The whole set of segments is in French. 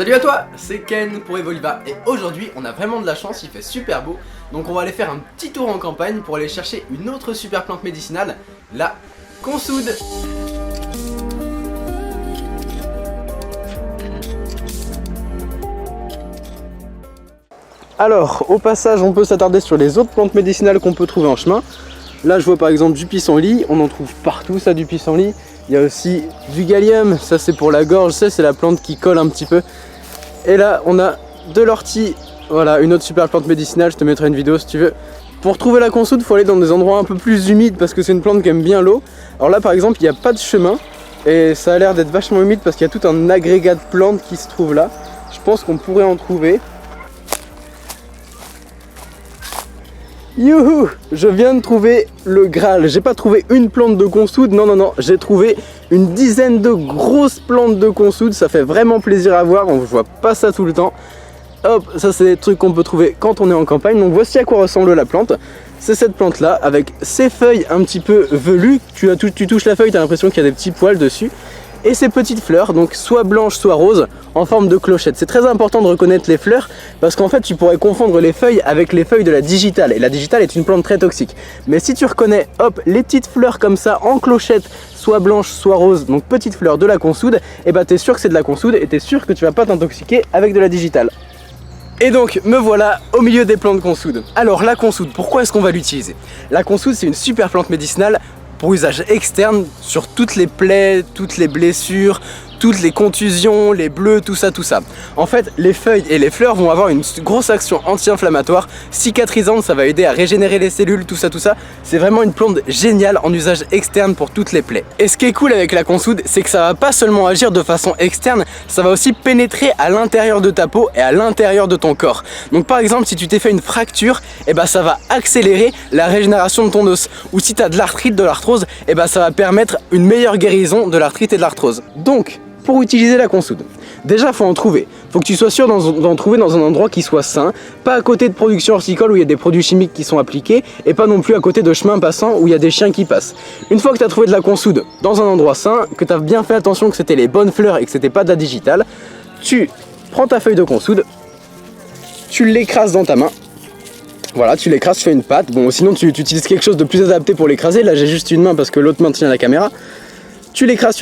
Salut à toi, c'est Ken pour Evoliva et aujourd'hui on a vraiment de la chance, il fait super beau. Donc on va aller faire un petit tour en campagne pour aller chercher une autre super plante médicinale, la consoude. Alors au passage on peut s'attarder sur les autres plantes médicinales qu'on peut trouver en chemin. Là je vois par exemple du pissenlit, on en trouve partout ça du pissenlit. Il y a aussi du gallium, ça c'est pour la gorge, c'est la plante qui colle un petit peu. Et là on a de l'ortie, voilà une autre super plante médicinale, je te mettrai une vidéo si tu veux. Pour trouver la consoude, il faut aller dans des endroits un peu plus humides parce que c'est une plante qui aime bien l'eau. Alors là par exemple il n'y a pas de chemin et ça a l'air d'être vachement humide parce qu'il y a tout un agrégat de plantes qui se trouve là. Je pense qu'on pourrait en trouver. Youhou! Je viens de trouver le Graal. J'ai pas trouvé une plante de consoude, non, j'ai trouvé une dizaine de grosses plantes de consoude. Ça fait vraiment plaisir à voir, on voit pas ça tout le temps. Hop, ça c'est des trucs qu'on peut trouver quand on est en campagne. Donc voici à quoi ressemble la plante. C'est cette plante là, avec ses feuilles un petit peu velues. Tu touches la feuille, tu as l'impression qu'il y a des petits poils dessus. Et ces petites fleurs, donc soit blanches soit roses, en forme de clochette. C'est très important de reconnaître les fleurs parce qu'en fait tu pourrais confondre les feuilles avec les feuilles de la digitale. Et la digitale est une plante très toxique. Mais si tu reconnais, hop, les petites fleurs comme ça en clochette, soit blanches soit roses, donc petites fleurs de la consoude, et bah t'es sûr que c'est de la consoude et t'es sûr que tu vas pas t'intoxiquer avec de la digitale. Et donc me voilà au milieu des plantes consoude. Alors la consoude, pourquoi est-ce qu'on va l'utiliser? La consoude c'est une super plante médicinale pour usage externe sur toutes les plaies, toutes les blessures, toutes les contusions, les bleus, tout ça. En fait, les feuilles et les fleurs vont avoir une grosse action anti-inflammatoire, cicatrisante, ça va aider à régénérer les cellules, tout ça. C'est vraiment une plante géniale en usage externe pour toutes les plaies. Et ce qui est cool avec la consoude, c'est que ça va pas seulement agir de façon externe, ça va aussi pénétrer à l'intérieur de ta peau et à l'intérieur de ton corps. Donc par exemple, si tu t'es fait une fracture, et bah ça va accélérer la régénération de ton os. Ou si tu as de l'arthrite, de l'arthrose, et bah ça va permettre une meilleure guérison de l'arthrite et de l'arthrose. Donc, pour utiliser la consoude, déjà il faut en trouver. Faut que tu sois sûr d'en trouver dans un endroit qui soit sain, pas à côté de production horticole où il y a des produits chimiques qui sont appliqués, et pas non plus à côté de chemins passants où il y a des chiens qui passent. Une fois que tu as trouvé de la consoude dans un endroit sain, que tu as bien fait attention que c'était les bonnes fleurs et que c'était pas de la digitale, tu prends ta feuille de consoude, tu l'écrases dans ta main. Voilà, tu l'écrases, tu fais une pâte. Bon, sinon tu utilises quelque chose de plus adapté pour l'écraser. Là j'ai juste une main parce que l'autre main tient la caméra. Tu l'écrases,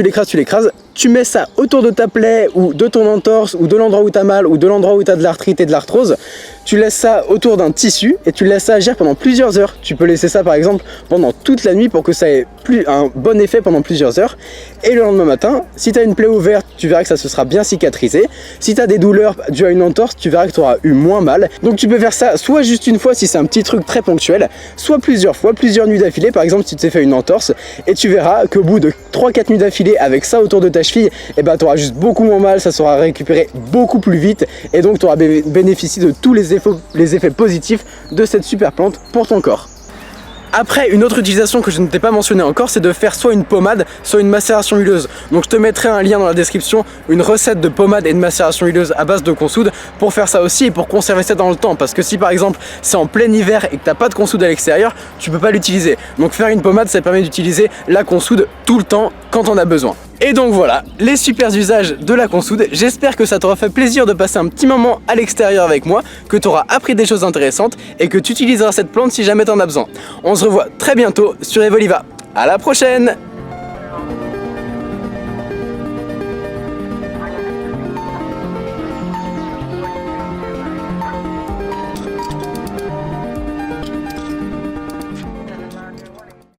tu mets ça autour de ta plaie ou de ton entorse ou de l'endroit où tu as mal ou de l'endroit où tu as de l'arthrite et de l'arthrose. Tu laisses ça autour d'un tissu et tu laisses ça agir pendant plusieurs heures. Tu peux laisser ça par exemple pendant toute la nuit pour que ça ait un bon effet pendant plusieurs heures. Et le lendemain matin, si tu as une plaie ouverte, tu verras que ça se sera bien cicatrisé. Si tu as des douleurs dues à une entorse, tu verras que tu auras eu moins mal. Donc tu peux faire ça soit juste une fois si c'est un petit truc très ponctuel, soit plusieurs fois, plusieurs nuits d'affilée. Par exemple si tu t'es fait une entorse et tu verras qu'au bout de 3-4 nuits d'affilée avec ça autour de ta cheville, et bah tu auras juste beaucoup moins mal, ça sera récupéré beaucoup plus vite et donc tu auras bénéficié de tous les effets positifs de cette super plante pour ton corps. Après, une autre utilisation que je ne t'ai pas mentionné encore, c'est de faire soit une pommade, soit une macération huileuse. Donc je te mettrai un lien dans la description, une recette de pommade et de macération huileuse à base de consoude pour faire ça aussi et pour conserver ça dans le temps. Parce que si par exemple c'est en plein hiver et que t'as pas de consoude à l'extérieur, tu peux pas l'utiliser. Donc faire une pommade, ça permet d'utiliser la consoude tout le temps quand on a besoin. Et donc voilà, les super usages de la consoude. J'espère que ça t'aura fait plaisir de passer un petit moment à l'extérieur avec moi, que tu auras appris des choses intéressantes et que tu utiliseras cette plante si jamais t'en as besoin. On se revoit très bientôt sur Evoliva. À la prochaine!